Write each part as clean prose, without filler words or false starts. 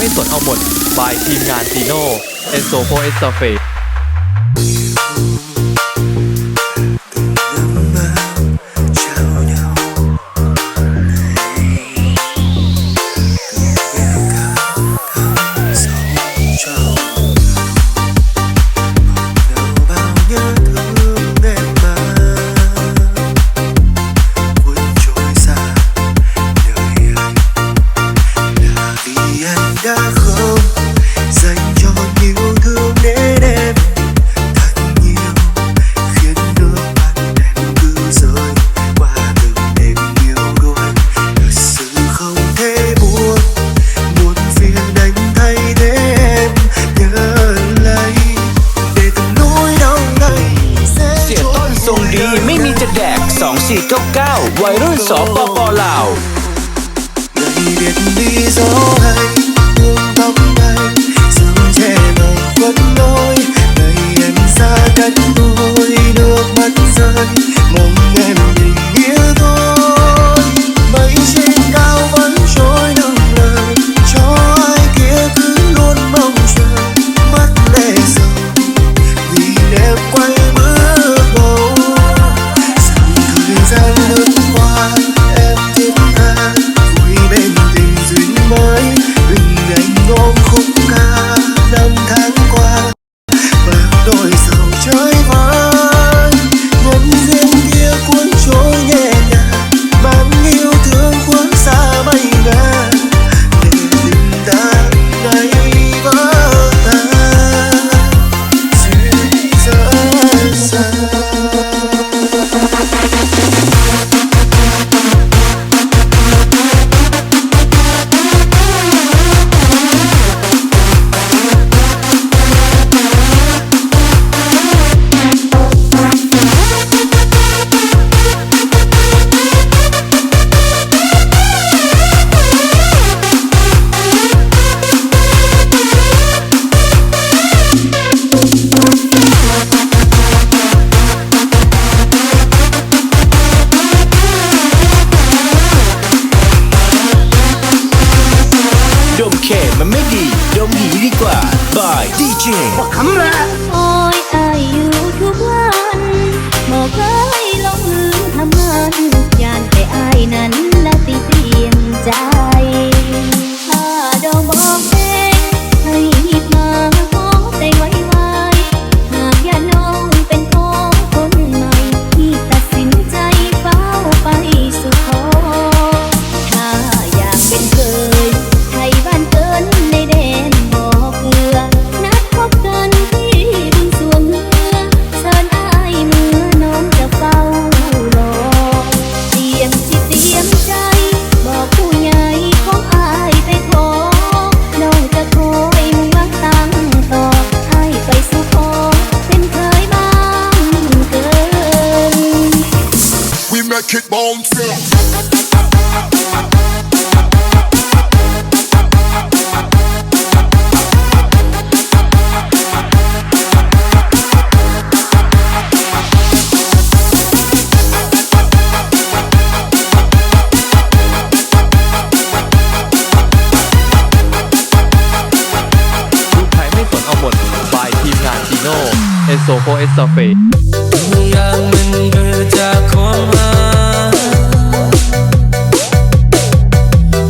ไม่สนเอาหมดบายทีมงานจีโน่เอสโซโฟเอสซาเฟ2499วัยรุ่นสปป.ลาว người biết lý do hay thương tóc bay sương che màu khuất lối ngày em xa cách tôi nước mắt rơi mong em tình nghĩa thôi mây trên cao vẫn trôi nâng lời cho ai kia cứ luôn mong chờ mắt lệ dầu vì em quay bước đầu dòng thời gian lướt qua em thiết tha vui bên tình duyên mới hình ảnh ôm khúc ca năm tháng qua và đôi sầu chơi vơi nhân duyên kia cuốn trôi nhẹ nhàng mang yêu thương cuốn xa bay ngang để tình ta ngày vỡ tan duyên rất xa.ดมเคมันไม่ดีดมหีดีกว่าบายดีเจคำแรกโอ้ยอายอยู่ทุกวันบอกเคยลงมือทำงานยานแต่อายนั้นละติเปลี่ยนใจถ้าดอกบอกเองให้หยิบมาขอแต่งไว้หากอย่าน้องเป็นของคนใหม่ที่ตัดสินใจเฝ้าไปสู่ขอถ้าอยากเป็นเคยไทยบ้านเกินในแดนบ่อเกลือนัดพบกันที่บึงสวงเรือเชิญอายเมื่อน้องจะเฝ้ารอเตรียมจิตเตรียมใจบอกผู้ใหญ่ของอายไปขอน้องจะคอยมุ่งหวังตั้งต่ออายไปสู่ขอเป็นเคยบ้างเกิน We make it bounce. ลูกไทยไม่สนเอาหมดบายทีมงานจีโน่เอสโซโฟเอสซาเฟทุกอย่างมันเกิดจากความหา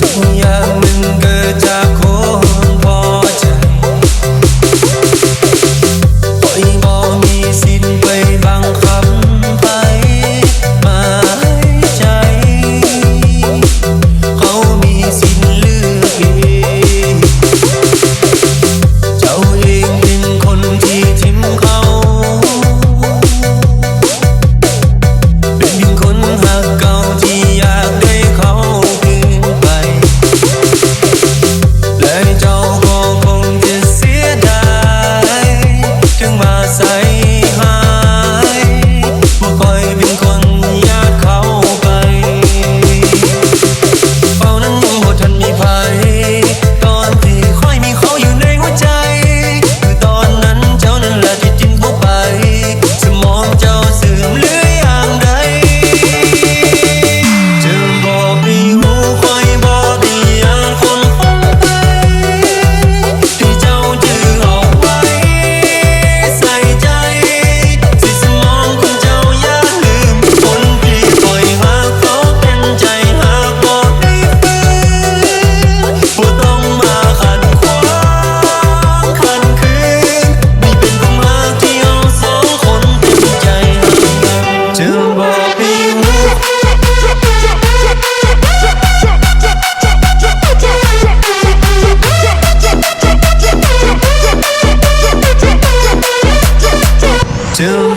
ทุกอย่างมันเกิดจากคนพอใจปล่อยบ่มีสิทธิ์ไปบังคับไปมาให้ใจเขามีสิทธิ์เลือกเองเจ้าเองเป็นคนที่ทิ้งเขา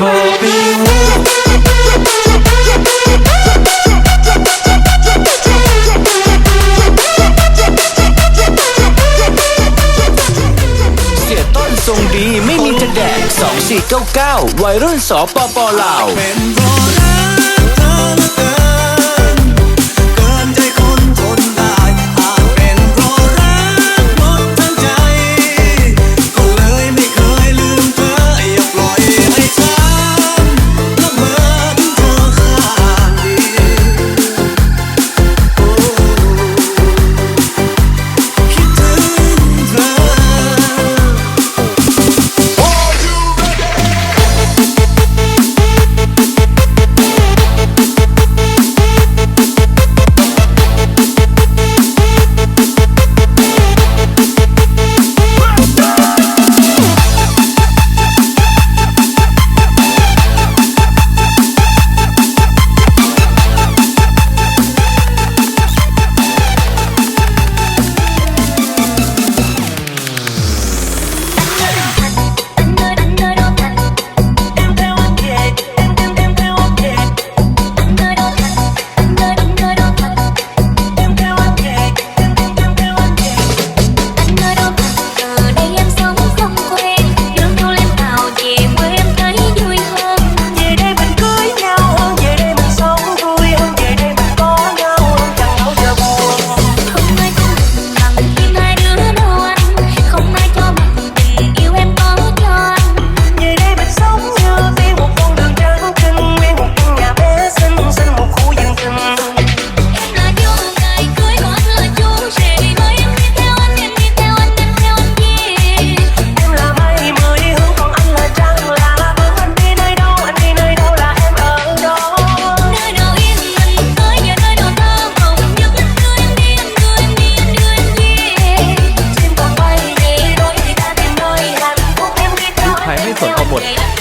บ่ไปหู เสียต้นทรงดีไม่มีจะแดก2499วัยรุ่นสปปลาว เป็นเพราะรักเธอเหลือเกินเกินใจคนทนได้อาจเป็นเพราะรักหมดทั้งใจก็เลยไม่เคยลืมเธออย่าปล่อยให้ฉันละเมอถึงเธอข้างเดียวโอ้คิดถึงเธอ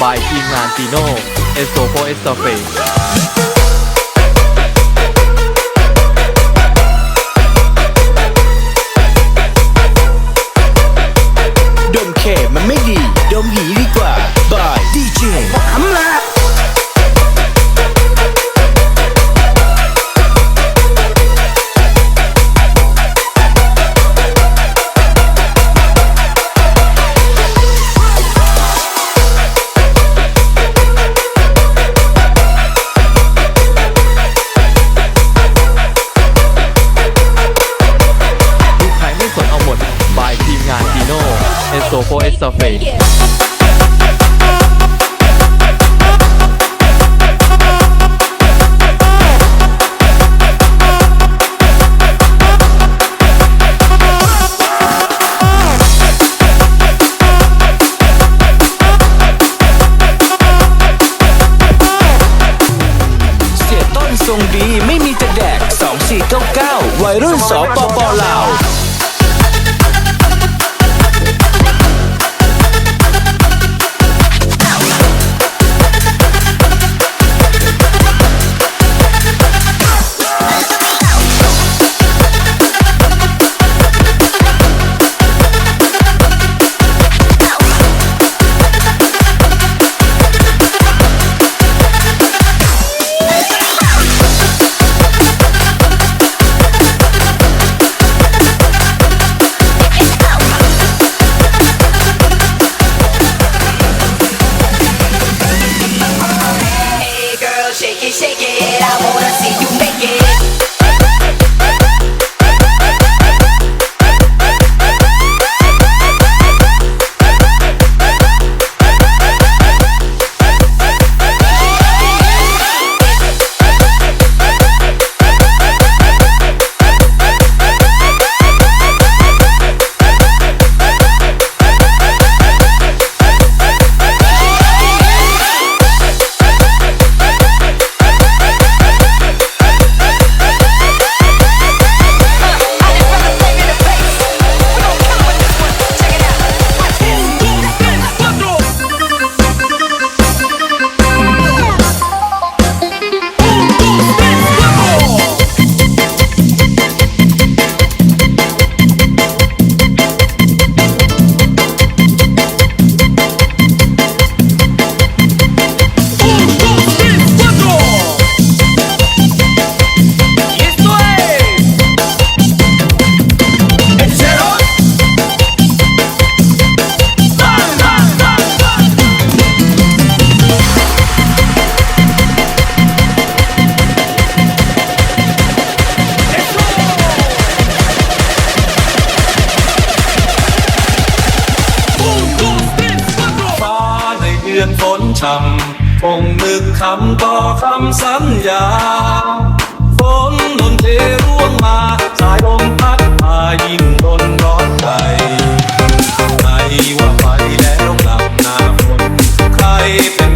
บายทีมงานจีโน่เอสโซโฟเอสโซเฟ ดมเคมันไม่ดีดมหีดีกว่าบายดีเจคำลาเอสโซโฟเอสโซเฟ เสียต้นทรงดีไม่มีจะแดก2499วัยรุ่นสปปลาว ช้ำคงนึกคำต่อคำสัญญาฝนหล่นเทร่วงมาสายลมพัดพายิ่งทนร้อนใจไม่ว่าไปแล้วกลับหน้าฝนใครเป็น